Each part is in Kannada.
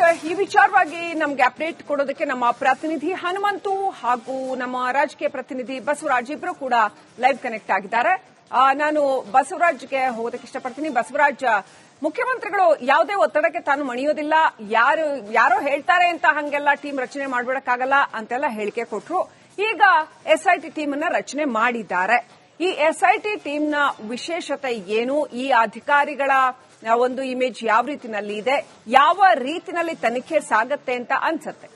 ರೈಟ್. ಈ ವಿಚಾರವಾಗಿ ನಮ್ಗೆ ಅಪ್ಡೇಟ್ ಕೊಡೋದಕ್ಕೆ ನಮ್ಮ ಪ್ರತಿನಿಧಿ ಹನುಮಂತು ಹಾಗೂ ನಮ್ಮ ರಾಜಕೀಯ ಪ್ರತಿನಿಧಿ ಬಸವರಾಜ್ ಇಬ್ರು ಕೂಡ ಲೈವ್ ಕನೆಕ್ಟ್ ಆಗಿದ್ದಾರೆ. ನಾನು ಬಸವರಾಜ್ಗೆ ಹೋಗೋದಕ್ಕೆ ಇಷ್ಟಪಡ್ತೀನಿ. ಬಸವರಾಜ್, ಮುಖ್ಯಮಂತ್ರಿಗಳು ಯಾವುದೇ ಒತ್ತಡಕ್ಕೆ ತಾನು ಮಣಿಯೋದಿಲ್ಲ, ಯಾರೋ ಹೇಳ್ತಾರೆ ಅಂತ ಹಂಗೆಲ್ಲ ಟೀಮ್ ರಚನೆ ಮಾಡ್ಬಿಡಕ್ಕಾಗಲ್ಲ ಅಂತೆಲ್ಲ ಹೇಳಿಕೆ ಕೊಟ್ರು. ಈಗ ಎಸ್ಐಟಿ ಟೀಮ್ ಅನ್ನ ರಚನೆ ಮಾಡಿದ್ದಾರೆ. ಈ ಎಸ್ಐಟಿ ಟೀಮ್ನ ವಿಶೇಷತೆ ಏನು? ಈ ಅಧಿಕಾರಿಗಳ ಒಂದು ಇಮೇಜ್ ಯಾವ ರೀತಿನಲ್ಲಿ ಇದೆ? ಯಾವ ರೀತಿನಲ್ಲಿ ತನಿಖೆ ಸಾಗತ್ತೆ ಅಂತ ಅನ್ಸತ್ತೆ?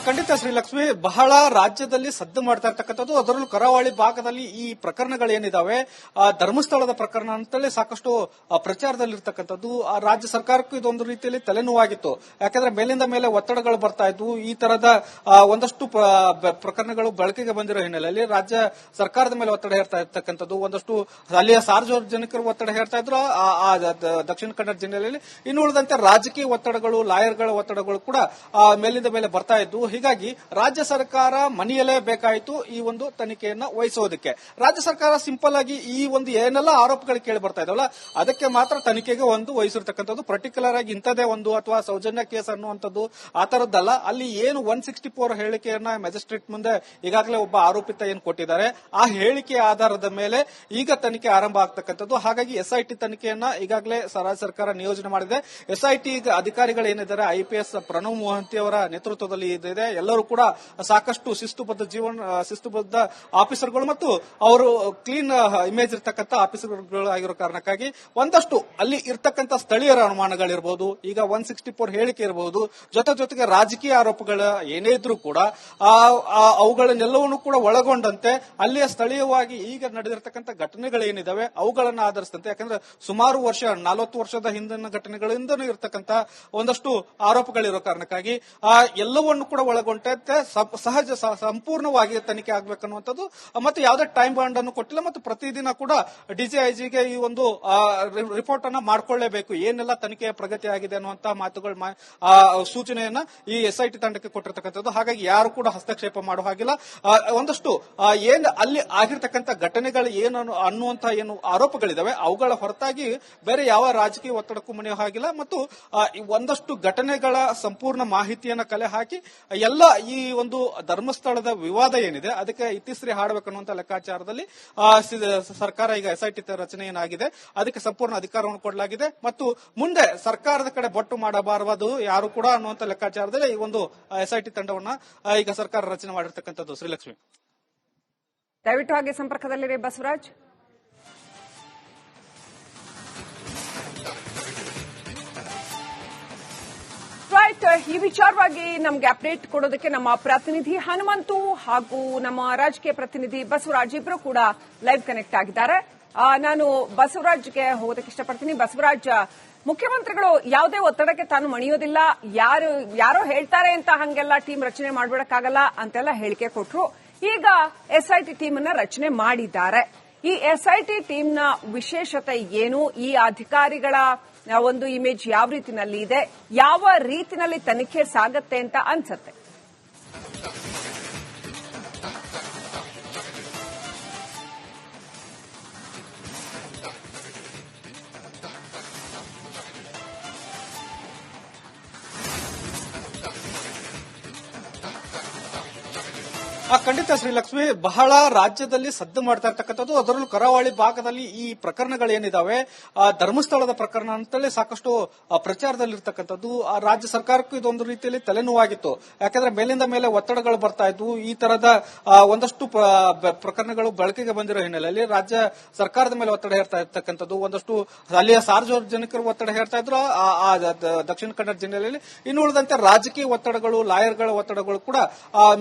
ಖಂಡಿತ ಶ್ರೀಲಕ್ಷ್ಮಿ, ಬಹಳ ರಾಜ್ಯದಲ್ಲಿ ಸದ್ದು ಮಾಡ್ತಾ ಇರ್ತಕ್ಕಂಥದ್ದು, ಅದರಲ್ಲೂ ಕರಾವಳಿ ಭಾಗದಲ್ಲಿ ಈ ಪ್ರಕರಣಗಳೇನಿದಾವೆ ಧರ್ಮಸ್ಥಳದ ಪ್ರಕರಣ ಅಂತಲೇ ಸಾಕಷ್ಟು ಪ್ರಚಾರದಲ್ಲಿರ್ತಕ್ಕಂಥದ್ದು. ರಾಜ್ಯ ಸರ್ಕಾರಕ್ಕೂ ಇದೊಂದು ರೀತಿಯಲ್ಲಿ ತಲೆನೋವಾಗಿತ್ತು. ಯಾಕಂದ್ರೆ ಮೇಲಿಂದ ಮೇಲೆ ಒತ್ತಡಗಳು ಬರ್ತಾ ಇದ್ವು. ಈ ತರದ ಒಂದಷ್ಟು ಪ್ರಕರಣಗಳು ಬೆಳಕಿಗೆ ಬಂದಿರೋ ಹಿನ್ನೆಲೆಯಲ್ಲಿ ರಾಜ್ಯ ಸರ್ಕಾರದ ಮೇಲೆ ಒತ್ತಡ ಹೇರ್ತಾ ಇರ್ತಕ್ಕಂಥದ್ದು, ಒಂದಷ್ಟು ಅಲ್ಲಿಯ ಸಾರ್ವಜನಿಕರು ಒತ್ತಡ ಹೇರ್ತಾ ಇದ್ರು ದಕ್ಷಿಣ ಕನ್ನಡ ಜಿಲ್ಲೆಯಲ್ಲಿ. ಇನ್ನು ಉಳಿದಂತೆ ರಾಜಕೀಯ ಒತ್ತಡಗಳು, ಲಾಯರ್ಗಳ ಒತ್ತಡಗಳು ಕೂಡ ಮೇಲಿಂದ ಮೇಲೆ ಬರ್ತಾ ಇದ್ವು. ಹೀಗಾಗಿ ರಾಜ್ಯ ಸರ್ಕಾರ ಮನೆಯಲ್ಲೇ ಬೇಕಾಯಿತು ಈ ಒಂದು ತನಿಖೆಯನ್ನ ವಹಿಸೋದಕ್ಕೆ. ರಾಜ್ಯ ಸರ್ಕಾರ ಸಿಂಪಲ್ ಆಗಿ ಈ ಒಂದು ಏನೆಲ್ಲ ಆರೋಪಗಳು ಕೇಳಿ ಬರ್ತಾ ಇದಾವಲ್ಲ ಅದಕ್ಕೆ ಮಾತ್ರ ತನಿಖೆಗೆ ಒಂದು ವಹಿಸಿರ್ತಕ್ಕಂಥದ್ದು. ಪರ್ಟಿಕ್ಯುಲರ್ ಆಗಿ ಇಂಥದೇ ಒಂದು ಅಥವಾ ಸೌಜನ್ಯ ಕೇಸ್ ಅನ್ನುವಂಥದ್ದು ಆ ತರದ್ದಲ್ಲ. ಅಲ್ಲಿ ಏನು 164 ಹೇಳಿಕೆಯನ್ನ ಮ್ಯಾಜಿಸ್ಟ್ರೇಟ್ ಮುಂದೆ ಈಗಾಗಲೇ ಒಬ್ಬ ಆರೋಪಿತ ಏನು ಕೊಟ್ಟಿದ್ದಾರೆ, ಆ ಹೇಳಿಕೆ ಆಧಾರದ ಮೇಲೆ ಈಗ ತನಿಖೆ ಆರಂಭ ಆಗ್ತಕ್ಕಂಥದ್ದು. ಹಾಗಾಗಿ ಎಸ್ಐಟಿ ತನಿಖೆಯನ್ನ ಈಗಾಗಲೇ ರಾಜ್ಯ ಸರ್ಕಾರ ನಿಯೋಜನೆ ಮಾಡಿದೆ. ಎಸ್ಐಟಿ ಅಧಿಕಾರಿಗಳು ಏನಿದ್ದಾರೆ IPS ಪ್ರಣವ್ ಮೊಹಂತಿ ಅವರ ನೇತೃತ್ವದಲ್ಲಿ ಇದೆ. ಎಲ್ಲರೂ ಕೂಡ ಸಾಕಷ್ಟು ಶಿಸ್ತುಬದ್ಧ ಆಫೀಸರ್ಗಳು ಮತ್ತು ಅವರು ಕ್ಲೀನ್ ಇಮೇಜ್ ಇರ್ತಕ್ಕಂಥ ಆಫೀಸರ್ಗಳು ಆಗಿರೋ ಕಾರಣಕ್ಕಾಗಿ ಒಂದಷ್ಟು ಅಲ್ಲಿ ಇರ್ತಕ್ಕಂಥ ಸ್ಥಳೀಯರ ಅನುಮಾನಗಳಿರಬಹುದು, ಈಗ 164 ಹೇಳಿಕೆ ಇರಬಹುದು, ಜೊತೆಗೆ ರಾಜಕೀಯ ಆರೋಪಗಳ ಏನೇ ಇದ್ರೂ ಕೂಡ ಅವುಗಳನ್ನೆಲ್ಲವನ್ನೂ ಕೂಡ ಒಳಗೊಂಡಂತೆ ಅಲ್ಲಿಯ ಸ್ಥಳೀಯವಾಗಿ ಈಗ ನಡೆದಿರ್ತಕ್ಕಂಥ ಘಟನೆಗಳೇನಿದಾವೆ ಅವುಗಳನ್ನು ಆಧರಿಸಿದಂತೆ, ಯಾಕಂದ್ರೆ ಸುಮಾರು 40 ವರ್ಷದ ಹಿಂದಿನ ಘಟನೆಗಳಿಂದನೂ ಇರತಕ್ಕಂಥ ಒಂದಷ್ಟು ಆರೋಪಗಳಿರೋ ಕಾರಣಕ್ಕಾಗಿ ಎಲ್ಲವನ್ನು ಕೂಡ ಒಳಗೊಂಡಂತೆ ಸಂಪೂರ್ಣವಾಗಿ ತನಿಖೆ ಆಗಬೇಕನ್ನುವಂಥದ್ದು. ಮತ್ತು ಯಾವುದೇ ಟೈಮ್ ಬಾಂಡ್ ಅನ್ನು ಕೊಟ್ಟಿಲ್ಲ ಮತ್ತು ಪ್ರತಿದಿನ ಕೂಡ DGIGಗೆ ಈ ಒಂದು ರಿಪೋರ್ಟ್ ಅನ್ನ ಮಾಡ್ಕೊಳ್ಳೇಬೇಕು, ಏನೆಲ್ಲ ತನಿಖೆಯ ಪ್ರಗತಿ ಆಗಿದೆ ಅನ್ನುವಂತಹ ಮಾತುಗಳ ಸೂಚನೆಯನ್ನ ಈ SIT ತಂಡಕ್ಕೆ ಕೊಟ್ಟಿರ್ತಕ್ಕಂಥದ್ದು. ಹಾಗಾಗಿ ಯಾರು ಕೂಡ ಹಸ್ತಕ್ಷೇಪ ಮಾಡುವ ಹಾಗಿಲ್ಲ. ಒಂದಷ್ಟು ಏನ್ ಅಲ್ಲಿ ಆಗಿರ್ತಕ್ಕಂಥ ಘಟನೆಗಳು ಏನು ಅನ್ನುವಂತಹ ಏನು ಆರೋಪಗಳಿದಾವೆ ಅವುಗಳ ಹೊರತಾಗಿ ಬೇರೆ ಯಾವ ರಾಜಕೀಯ ಒತ್ತಡಕ್ಕೂ ಮಣಿಯೋ ಹಾಗಿಲ್ಲ. ಮತ್ತು ಒಂದಷ್ಟು ಘಟನೆಗಳ ಸಂಪೂರ್ಣ ಮಾಹಿತಿಯನ್ನ ಕಲೆ ಹಾಕಿ ಎಲ್ಲ ಈ ಒಂದು ಧರ್ಮಸ್ಥಳದ ವಿವಾದ ಏನಿದೆ ಅದಕ್ಕೆ ಇತಿಶ್ರೀ ಹಾಡಬೇಕನ್ನುವಂತ ಲೆಕ್ಕಾಚಾರದಲ್ಲಿ ಸರ್ಕಾರ ಈಗ SIT ರಚನೆ ಏನಾಗಿದೆ ಅದಕ್ಕೆ ಸಂಪೂರ್ಣ ಅಧಿಕಾರವನ್ನು ಕೊಡಲಾಗಿದೆ. ಮತ್ತು ಮುಂದೆ ಸರ್ಕಾರದ ಕಡೆ ಬೊಟ್ಟು ಮಾಡಬಾರದು ಯಾರು ಕೂಡ ಅನ್ನುವಂತ ಲೆಕ್ಕಾಚಾರದಲ್ಲಿ ಈ ಒಂದು SIT ತಂಡವನ್ನ ಈಗ ಸರ್ಕಾರ ರಚನೆ ಮಾಡಿರ್ತಕ್ಕಂಥದ್ದು. ಶ್ರೀಲಕ್ಷ್ಮಿ, ದಯವಿಟ್ಟು ಹಾಗೆ ಸಂಪರ್ಕದಲ್ಲಿರಿ ಬಸವರಾಜ್. ರೈಟ್. ಈ ವಿಚಾರವಾಗಿ ನಮ್ಗೆ ಅಪ್ಡೇಟ್ ಕೊಡೋದಕ್ಕೆ ನಮ್ಮ ಪ್ರತಿನಿಧಿ ಹನುಮಂತು ಹಾಗೂ ನಮ್ಮ ರಾಜಕೀಯ ಪ್ರತಿನಿಧಿ ಬಸವರಾಜ್ ಇಬ್ರು ಕೂಡ ಲೈವ್ ಕನೆಕ್ಟ್ ಆಗಿದ್ದಾರೆ. ನಾನು ಬಸವರಾಜ್ಗೆ ಹೋಗೋದಕ್ಕೆ ಇಷ್ಟಪಡ್ತೀನಿ. ಬಸವರಾಜ್, ಮುಖ್ಯಮಂತ್ರಿಗಳು ಯಾವುದೇ ಒತ್ತಡಕ್ಕೆ ತಾನು ಮಣಿಯೋದಿಲ್ಲ, ಯಾರೋ ಹೇಳ್ತಾರೆ ಅಂತ ಹಂಗೆಲ್ಲ ಟೀಮ್ ರಚನೆ ಮಾಡ್ಬಿಡಕ್ಕಾಗಲ್ಲ ಅಂತೆಲ್ಲ ಹೇಳಿಕೆ ಕೊಟ್ರು. ಈಗ ಎಸ್ಐಟಿ ಟೀಮ್ ಅನ್ನ ರಚನೆ ಮಾಡಿದ್ದಾರೆ. ಈ ಎಸ್ಐಟಿ ಟೀಮ್ನ ವಿಶೇಷತೆ ಏನು? ಈ ಅಧಿಕಾರಿಗಳ ಒಂದು ಇಮೇಜ್ ಯಾವ ರೀತಿನಲ್ಲಿ ಇದೆ? ಯಾವ ರೀತಿನಲ್ಲಿ ತನಿಖೆ ಸಾಗತ್ತೆ ಅಂತ ಅನ್ಸತ್ತೆ? ಖಂಡಿತ ಶ್ರೀಲಕ್ಷ್ಮಿ, ಬಹಳ ರಾಜ್ಯದಲ್ಲಿ ಸದ್ದು ಮಾಡ್ತಾ ಇರ್ತಕ್ಕಂಥದ್ದು, ಅದರಲ್ಲೂ ಕರಾವಳಿ ಭಾಗದಲ್ಲಿ ಈ ಪ್ರಕರಣಗಳೇನಿದಾವೆ ಧರ್ಮಸ್ಥಳದ ಪ್ರಕರಣ ಅಂತಲೇ ಸಾಕಷ್ಟು ಪ್ರಚಾರದಲ್ಲಿರ್ತಕ್ಕಂಥದ್ದು. ರಾಜ್ಯ ಸರ್ಕಾರಕ್ಕೂ ಇದೊಂದು ರೀತಿಯಲ್ಲಿ ತಲೆನೋವಾಗಿತ್ತು. ಯಾಕಂದ್ರೆ ಮೇಲಿಂದ ಮೇಲೆ ಒತ್ತಡಗಳು ಬರ್ತಾ ಇದ್ವು. ಈ ತರದ ಒಂದಷ್ಟು ಪ್ರಕರಣಗಳು ಬೆಳಕಿಗೆ ಬಂದಿರೋ ಹಿನ್ನೆಲೆಯಲ್ಲಿ ರಾಜ್ಯ ಸರ್ಕಾರದ ಮೇಲೆ ಒತ್ತಡ ಹೇರ್ತಾ ಇರ್ತಕ್ಕಂಥದ್ದು, ಒಂದಷ್ಟು ಅಲ್ಲಿಯ ಸಾರ್ವಜನಿಕರು ಒತ್ತಡ ಹೇರ್ತಾ ಇದ್ರು ದಕ್ಷಿಣ ಕನ್ನಡ ಜಿಲ್ಲೆಯಲ್ಲಿ. ಇನ್ನು ಉಳಿದಂತೆ ರಾಜಕೀಯ ಒತ್ತಡಗಳು, ಲಾಯರ್ಗಳ ಒತ್ತಡಗಳು ಕೂಡ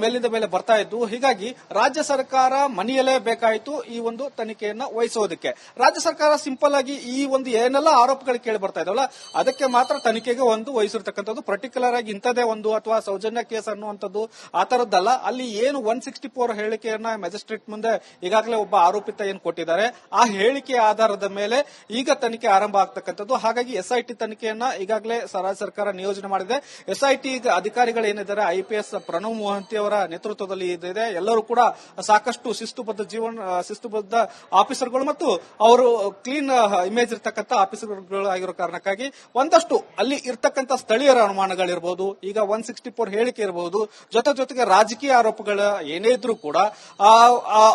ಮೇಲಿಂದ ಮೇಲೆ ಬರ್ತಾ ಇದ್ವು. ಇದ್ದು, ಹೀಗಾಗಿ ರಾಜ್ಯ ಸರ್ಕಾರ ಮನೆಯಲೇಬೇಕಾಯಿತು ಈ ಒಂದು ತನಿಖೆಯನ್ನ ವಹಿಸೋದಕ್ಕೆ. ರಾಜ್ಯ ಸರ್ಕಾರ ಸಿಂಪಲ್ ಆಗಿ ಈ ಒಂದು ಏನೆಲ್ಲ ಆರೋಪಗಳು ಕೇಳಿ ಬರ್ತಾ ಇದಾವಲ್ಲ ಅದಕ್ಕೆ ಮಾತ್ರ ತನಿಖೆಗೆ ಒಂದು ವಹಿಸಿರ್ತಕ್ಕಂಥದ್ದು. ಪರ್ಟಿಕ್ಯುಲರ್ ಆಗಿ ಇಂಥದೇ ಒಂದು ಅಥವಾ ಸೌಜನ್ಯ ಕೇಸ್ ಅನ್ನುವಂಥದ್ದು ಆ ತರದ್ದಲ್ಲ. ಅಲ್ಲಿ ಏನು 164 ಹೇಳಿಕೆಯನ್ನ ಮ್ಯಾಜಿಸ್ಟ್ರೇಟ್ ಮುಂದೆ ಈಗಾಗಲೇ ಒಬ್ಬ ಆರೋಪಿತ ಏನು ಕೊಟ್ಟಿದ್ದಾರೆ, ಆ ಹೇಳಿಕೆ ಆಧಾರದ ಮೇಲೆ ಈಗ ತನಿಖೆ ಆರಂಭ ಆಗ್ತಕ್ಕಂಥದ್ದು. ಹಾಗಾಗಿ ಎಸ್ಐಟಿ ತನಿಖೆಯನ್ನ ಈಗಾಗಲೇ ರಾಜ್ಯ ಸರ್ಕಾರ ನಿಯೋಜನೆ ಮಾಡಿದೆ. ಎಸ್ಐಟಿ ಅಧಿಕಾರಿಗಳು ಏನಿದ್ದಾರೆ IPS ಪ್ರಣವ್ ಮೊಹಂತಿ ಅವರ ನೇತೃತ್ವದಲ್ಲಿ ಇದೆ. ಎಲ್ಲರೂ ಕೂಡ ಸಾಕಷ್ಟು ಶಿಸ್ತುಬದ್ಧ ಆಫೀಸರ್ಗಳು ಮತ್ತು ಅವರು ಕ್ಲೀನ್ ಇಮೇಜ್ ಇರ್ತಕ್ಕಂಥ ಆಫೀಸರ್ಗಳು ಆಗಿರೋ ಕಾರಣಕ್ಕಾಗಿ ಒಂದಷ್ಟು ಅಲ್ಲಿ ಇರ್ತಕ್ಕಂಥ ಸ್ಥಳೀಯರ ಅನುಮಾನಗಳಿರಬಹುದು, ಈಗ 164 ಹೇಳಿಕೆ ಇರಬಹುದು, ಜೊತೆಗೆ ರಾಜಕೀಯ ಆರೋಪಗಳ ಏನೇ ಇದ್ರೂ ಕೂಡ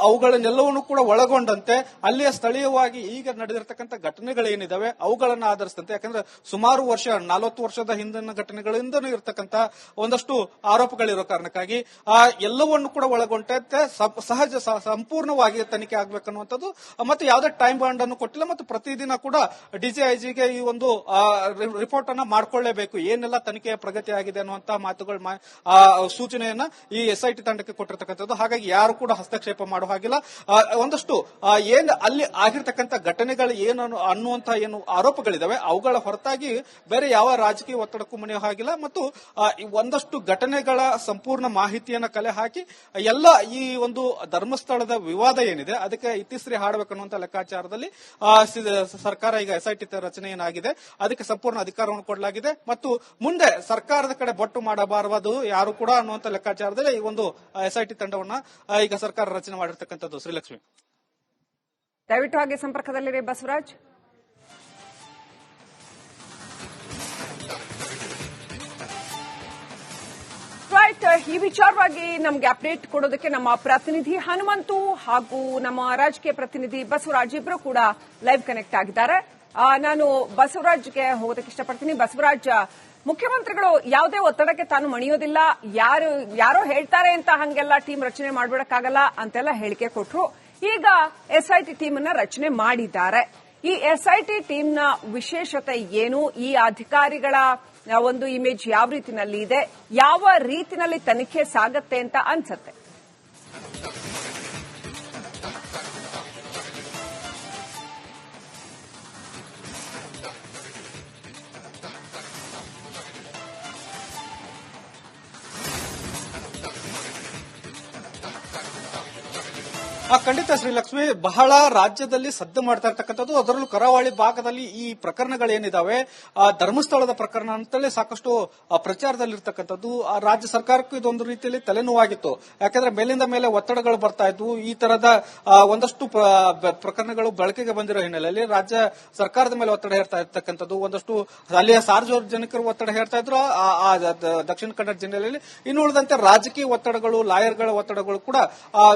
ಅವುಗಳನ್ನೆಲ್ಲವನ್ನೂ ಕೂಡ ಒಳಗೊಂಡಂತೆ ಅಲ್ಲಿಯ ಸ್ಥಳೀಯವಾಗಿ ಈಗ ನಡೆದಿರ್ತಕ್ಕಂಥ ಘಟನೆಗಳೇನಿದಾವೆ ಅವುಗಳನ್ನ ಆಧರಿಸಿದಂತೆ, ಯಾಕಂದ್ರೆ ಸುಮಾರು 40 ವರ್ಷದ ಹಿಂದಿನ ಘಟನೆಗಳಿಂದನೂ ಇರತಕ್ಕಂಥ ಒಂದಷ್ಟು ಆರೋಪಗಳಿರೋ ಕಾರಣಕ್ಕಾಗಿ ಎಲ್ಲವನ್ನು ಕೂಡ ಒಳಗೊಂಡಂತೆ ಸಂಪೂರ್ಣವಾಗಿ ತನಿಖೆ ಆಗ್ಬೇಕನ್ನುವಂಥದ್ದು. ಮತ್ತು ಯಾವುದೇ ಟೈಮ್ ಬಾಂಡ್ ಅನ್ನು ಕೊಟ್ಟಿಲ್ಲ ಮತ್ತು ಪ್ರತಿದಿನ ಕೂಡ DGIGಗೆ ಈ ಒಂದು ರಿಪೋರ್ಟ್ ಅನ್ನ ಮಾಡ್ಕೊಳ್ಳೇಬೇಕು, ಏನೆಲ್ಲ ತನಿಖೆಯ ಪ್ರಗತಿ ಆಗಿದೆ ಅನ್ನುವಂತಹ ಮಾತುಗಳ ಸೂಚನೆಯನ್ನ ಈ SIT ತಂಡಕ್ಕೆ ಕೊಟ್ಟಿರ್ತಕ್ಕಂಥದ್ದು. ಹಾಗಾಗಿ ಯಾರು ಕೂಡ ಹಸ್ತಕ್ಷೇಪ ಮಾಡುವ ಹಾಗಿಲ್ಲ. ಒಂದಷ್ಟು ಏನ್ ಅಲ್ಲಿ ಆಗಿರ್ತಕ್ಕಂಥ ಘಟನೆಗಳು ಏನು ಅನ್ನುವಂತಹ ಏನು ಆರೋಪಗಳಿದಾವೆ ಅವುಗಳ ಹೊರತಾಗಿ ಬೇರೆ ಯಾವ ರಾಜಕೀಯ ಒತ್ತಡಕ್ಕೂ ಮನೆಯೋ ಹಾಗಿಲ್ಲ. ಮತ್ತು ಒಂದಷ್ಟು ಘಟನೆಗಳ ಸಂಪೂರ್ಣ ಮಾಹಿತಿಯನ್ನ ಕಲೆ ಹಾಕಿ ಎಲ್ಲ ಈ ಒಂದು ಧರ್ಮಸ್ಥಳದ ವಿವಾದ ಏನಿದೆ ಅದಕ್ಕೆ ಇತಿಶ್ರೀ ಹಾಡಬೇಕನ್ನುವಂತ ಲೆಕ್ಕಾಚಾರದಲ್ಲಿ ಸರ್ಕಾರ ಈಗ SIT ರಚನೆ ಏನಾಗಿದೆ ಅದಕ್ಕೆ ಸಂಪೂರ್ಣ ಅಧಿಕಾರವನ್ನು ಕೊಡಲಾಗಿದೆ. ಮತ್ತು ಮುಂದೆ ಸರ್ಕಾರದ ಕಡೆ ಬೊಟ್ಟು ಮಾಡಬಾರದು ಯಾರು ಕೂಡ ಅನ್ನುವಂತ ಲೆಕ್ಕಾಚಾರದಲ್ಲಿ ಈ ಒಂದು SIT ತಂಡವನ್ನ ಈಗ ಸರ್ಕಾರ ರಚನೆ ಮಾಡಿರ್ತಕ್ಕಂಥದ್ದು. ಶ್ರೀಲಕ್ಷ್ಮಿ, ದಯವಿಟ್ಟು ಹಾಗೆ ಸಂಪರ್ಕದಲ್ಲಿರಿ ಬಸವರಾಜ್. ರೈಟ್, ಈ ವಿಚಾರವಾಗಿ ನಮ್ಗೆ ಅಪ್ಡೇಟ್ ಕೊಡೋದಕ್ಕೆ ನಮ್ಮ ಪ್ರತಿನಿಧಿ ಹನುಮಂತು ಹಾಗೂ ನಮ್ಮ ರಾಜಕೀಯ ಪ್ರತಿನಿಧಿ ಬಸವರಾಜ್ ಇಬ್ರು ಕೂಡ ಲೈವ್ ಕನೆಕ್ಟ್ ಆಗಿದ್ದಾರೆ. ನಾನು ಬಸವರಾಜ್ಗೆ ಹೋಗೋದಕ್ಕೆ ಇಷ್ಟಪಡ್ತೀನಿ. ಬಸವರಾಜ್, ಮುಖ್ಯಮಂತ್ರಿಗಳು ಯಾವುದೇ ಒತ್ತಡಕ್ಕೆ ತಾನು ಮಣಿಯೋದಿಲ್ಲ, ಯಾರೋ ಹೇಳ್ತಾರೆ ಅಂತ ಹಂಗೆಲ್ಲ ಟೀಮ್ ರಚನೆ ಮಾಡ್ಬಿಡಕ್ಕಾಗಲ್ಲ ಅಂತೆಲ್ಲ ಹೇಳಿಕೆ ಕೊಟ್ರು. ಈಗ SIT ಟೀಮ್ ಅನ್ನ ರಚನೆ ಮಾಡಿದ್ದಾರೆ. ಈ SIT ಟೀಮ್ನ ವಿಶೇಷತೆ ಏನು? ಈ ಅಧಿಕಾರಿಗಳ ಒಂದು ಇಮೇಜ್ ಯಾವ ರೀತಿನಲ್ಲಿ ಇದೆ? ಯಾವ ರೀತಿನಲ್ಲಿ ತನಿಖೆ ಸಾಗತ್ತೆ ಅಂತ ಅನ್ಸತ್ತೆ? ಖಂಡಿತ ಶ್ರೀಲಕ್ಷ್ಮಿ, ಬಹಳ ರಾಜ್ಯದಲ್ಲಿ ಸದ್ದು ಮಾಡ್ತಾ ಇರ್ತಕ್ಕಂಥದ್ದು. ಅದರಲ್ಲೂ ಕರಾವಳಿ ಭಾಗದಲ್ಲಿ ಈ ಪ್ರಕರಣಗಳೇನಿದಾವೆ ಧರ್ಮಸ್ಥಳದ ಪ್ರಕರಣ ಅಂತಲೇ ಸಾಕಷ್ಟು ಪ್ರಚಾರದಲ್ಲಿರ್ತಕ್ಕಂಥದ್ದು. ರಾಜ್ಯ ಸರ್ಕಾರಕ್ಕೂ ಇದೊಂದು ರೀತಿಯಲ್ಲಿ ತಲೆನೋವಾಗಿತ್ತು. ಯಾಕಂದ್ರೆ ಮೇಲಿಂದ ಮೇಲೆ ಒತ್ತಡಗಳು ಬರ್ತಾ ಇದ್ವು. ಈ ತರದ ಒಂದಷ್ಟು ಪ್ರಕರಣಗಳು ಬೆಳಕಿಗೆ ಬಂದಿರೋ ಹಿನ್ನೆಲೆಯಲ್ಲಿ ರಾಜ್ಯ ಸರ್ಕಾರದ ಮೇಲೆ ಒತ್ತಡ ಹೇರ್ತಾ ಇರ್ತಕ್ಕಂಥದ್ದು. ಒಂದಷ್ಟು ಅಲ್ಲಿಯ ಸಾರ್ವಜನಿಕರು ಒತ್ತಡ ಹೇರ್ತಾ ಇದ್ರು ದಕ್ಷಿಣ ಕನ್ನಡ ಜಿಲ್ಲೆಯಲ್ಲಿ. ಇನ್ನು ಉಳಿದಂತೆ ರಾಜಕೀಯ ಒತ್ತಡಗಳು, ಲಾಯರ್ಗಳ ಒತ್ತಡಗಳು ಕೂಡ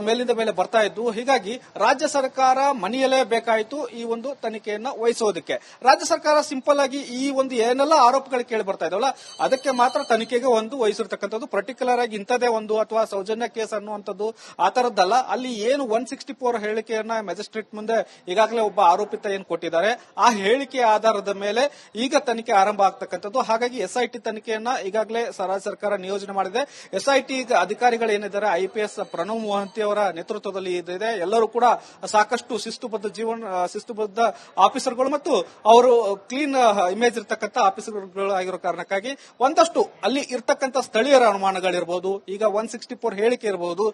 ಮೇಲಿಂದ ಮೇಲೆ ಬರ್ತಾ ಇದ್ವು. ಹೀಗಾಗಿ ರಾಜ್ಯ ಸರ್ಕಾರ ಮನೆಯಲೇಬೇಕಾಯಿತು ಈ ಒಂದು ತನಿಖೆಯನ್ನ ವಹಿಸೋದಕ್ಕೆ. ರಾಜ್ಯ ಸರ್ಕಾರ ಸಿಂಪಲ್ ಆಗಿ ಈ ಒಂದು ಏನೆಲ್ಲ ಆರೋಪಗಳು ಕೇಳಿ ಬರ್ತಾ ಇದಾವಲ್ಲ ಅದಕ್ಕೆ ಮಾತ್ರ ತನಿಖೆಗೆ ಒಂದು ವಹಿಸಿರ್ತಕ್ಕಂಥದ್ದು. ಪರ್ಟಿಕ್ಯುಲರ್ ಆಗಿ ಇಂಥದೇ ಒಂದು ಅಥವಾ ಸೌಜನ್ಯ ಕೇಸ್ ಅನ್ನುವಂಥದ್ದು ಆ ತರದ್ದಲ್ಲ. ಅಲ್ಲಿ ಏನು 164 ಹೇಳಿಕೆಯನ್ನ ಮ್ಯಾಜಿಸ್ಟ್ರೇಟ್ ಮುಂದೆ ಈಗಾಗಲೇ ಒಬ್ಬ ಆರೋಪಿತ ಏನು ಕೊಟ್ಟಿದ್ದಾರೆ, ಆ ಹೇಳಿಕೆ ಆಧಾರದ ಮೇಲೆ ಈಗ ತನಿಖೆ ಆರಂಭ ಆಗ್ತಕ್ಕಂಥದ್ದು. ಹಾಗಾಗಿ SIT ತನಿಖೆಯನ್ನ ಈಗಾಗಲೇ ರಾಜ್ಯ ಸರ್ಕಾರ ನಿಯೋಜನೆ ಮಾಡಿದೆ. SIT ಅಧಿಕಾರಿಗಳು ಏನಿದ್ದಾರೆ IPS ಪ್ರಣವ್ ಮೊಹಂತಿ ಅವರ ನೇತೃತ್ವದಲ್ಲಿ ಇದೆ. ಎಲ್ಲರೂ ಕೂಡ ಸಾಕಷ್ಟು ಶಿಸ್ತುಬದ್ಧ ಆಫೀಸರ್ಗಳು ಮತ್ತು ಅವರು ಕ್ಲೀನ್ ಇಮೇಜ್ ಇರ್ತಕ್ಕಂಥ ಆಫೀಸರ್ಗಳು ಆಗಿರೋ ಕಾರಣಕ್ಕಾಗಿ ಒಂದಷ್ಟು ಅಲ್ಲಿ ಇರ್ತಕ್ಕಂಥ ಸ್ಥಳೀಯರ ಅನುಮಾನಗಳಿರಬಹುದು, ಈಗ 164 ಹೇಳಿಕೆ ಇರಬಹುದು,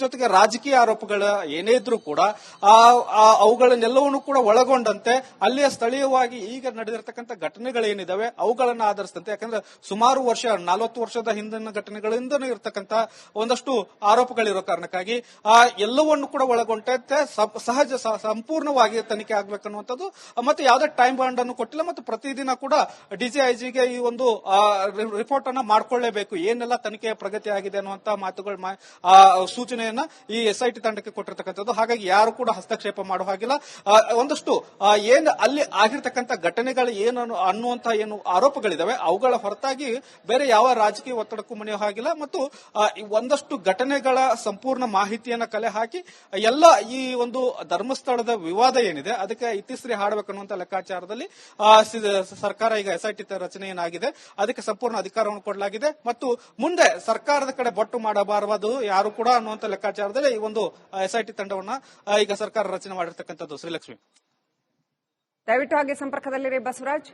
ಜೊತೆಗೆ ರಾಜಕೀಯ ಆರೋಪಗಳ ಏನೇ ಇದ್ರೂ ಕೂಡ ಅವುಗಳನ್ನೆಲ್ಲವನ್ನೂ ಕೂಡ ಒಳಗೊಂಡಂತೆ ಅಲ್ಲಿಯ ಸ್ಥಳೀಯವಾಗಿ ಈಗ ನಡೆದಿರ್ತಕ್ಕಂಥ ಘಟನೆಗಳೇನಿದಾವೆ ಅವುಗಳನ್ನ ಆಧರಿಸಿದಂತೆ, ಯಾಕಂದ್ರೆ ಸುಮಾರು 40 ವರ್ಷದ ಹಿಂದಿನ ಘಟನೆಗಳಿಂದನೂ ಇರತಕ್ಕಂಥ ಒಂದಷ್ಟು ಆರೋಪಗಳಿರೋ ಕಾರಣಕ್ಕಾಗಿ ಎಲ್ಲವನ್ನು ಕೂಡ ಒಳಗೊಂಡಂತೆ ಸಂಪೂರ್ಣವಾಗಿ ತನಿಖೆ ಆಗ್ಬೇಕನ್ನುವಂಥದ್ದು. ಮತ್ತು ಯಾವುದೇ ಟೈಮ್ ಬಾಂಡ್ ಅನ್ನು ಕೊಟ್ಟಿಲ್ಲ ಮತ್ತು ಪ್ರತಿದಿನ ಕೂಡ DGIGಗೆ ಈ ಒಂದು ರಿಪೋರ್ಟ್ ಅನ್ನ ಮಾಡ್ಕೊಳ್ಳೇಬೇಕು, ಏನೆಲ್ಲ ತನಿಖೆಯ ಪ್ರಗತಿ ಆಗಿದೆ ಅನ್ನುವಂತಹ ಮಾತುಗಳ ಸೂಚನೆಯನ್ನ ಈ SIT ತಂಡಕ್ಕೆ ಕೊಟ್ಟಿರ್ತಕ್ಕಂಥದ್ದು. ಹಾಗಾಗಿ ಯಾರು ಕೂಡ ಹಸ್ತಕ್ಷೇಪ ಮಾಡುವ ಹಾಗಿಲ್ಲ. ಒಂದಷ್ಟು ಏನ್ ಅಲ್ಲಿ ಆಗಿರ್ತಕ್ಕಂಥ ಘಟನೆಗಳು ಏನು ಅನ್ನುವಂತಹ ಏನು ಆರೋಪಗಳಿದಾವೆ ಅವುಗಳ ಹೊರತಾಗಿ ಬೇರೆ ಯಾವ ರಾಜಕೀಯ ಒತ್ತಡಕ್ಕೂ ಮನೆಯೋ ಹಾಗಿಲ್ಲ. ಮತ್ತು ಒಂದಷ್ಟು ಘಟನೆಗಳ ಸಂಪೂರ್ಣ ಮಾಹಿತಿಯನ್ನ ಕಲೆ ಹಾಕಿ ಎಲ್ಲ ಈ ಒಂದು ಧರ್ಮಸ್ಥಳದ ವಿವಾದ ಏನಿದೆ ಅದಕ್ಕೆ ಇತಿಶ್ರೀ ಹಾಡಬೇಕನ್ನುವಂತ ಲೆಕ್ಕಾಚಾರದಲ್ಲಿ ಸರ್ಕಾರ ಈಗ ಎಸ್ಐಟಿ ರಚನೆಯನ್ನಾಗಿದೆ. ಅದಕ್ಕೆ ಸಂಪೂರ್ಣ ಅಧಿಕಾರವನ್ನು ಕೊಡಲಾಗಿದೆ ಮತ್ತು ಮುಂದೆ ಸರ್ಕಾರದ ಕಡೆ ಬೊಟ್ಟು ಮಾಡಬಾರದು ಯಾರು ಕೂಡ ಅನ್ನುವಂತ ಲೆಕ್ಕಾಚಾರದಲ್ಲಿ ಈ ಒಂದು ಎಸ್ಐಟಿ ತಂಡವನ್ನ ಈಗ ಸರ್ಕಾರ ರಚನೆ ಮಾಡಿರ್ತಕ್ಕಂಥದ್ದು. ಶ್ರೀಲಕ್ಷ್ಮಿ, ದಯವಿಟ್ಟು ಹಾಗೆ ಸಂಪರ್ಕದಲ್ಲಿರಿ ಬಸವರಾಜ್.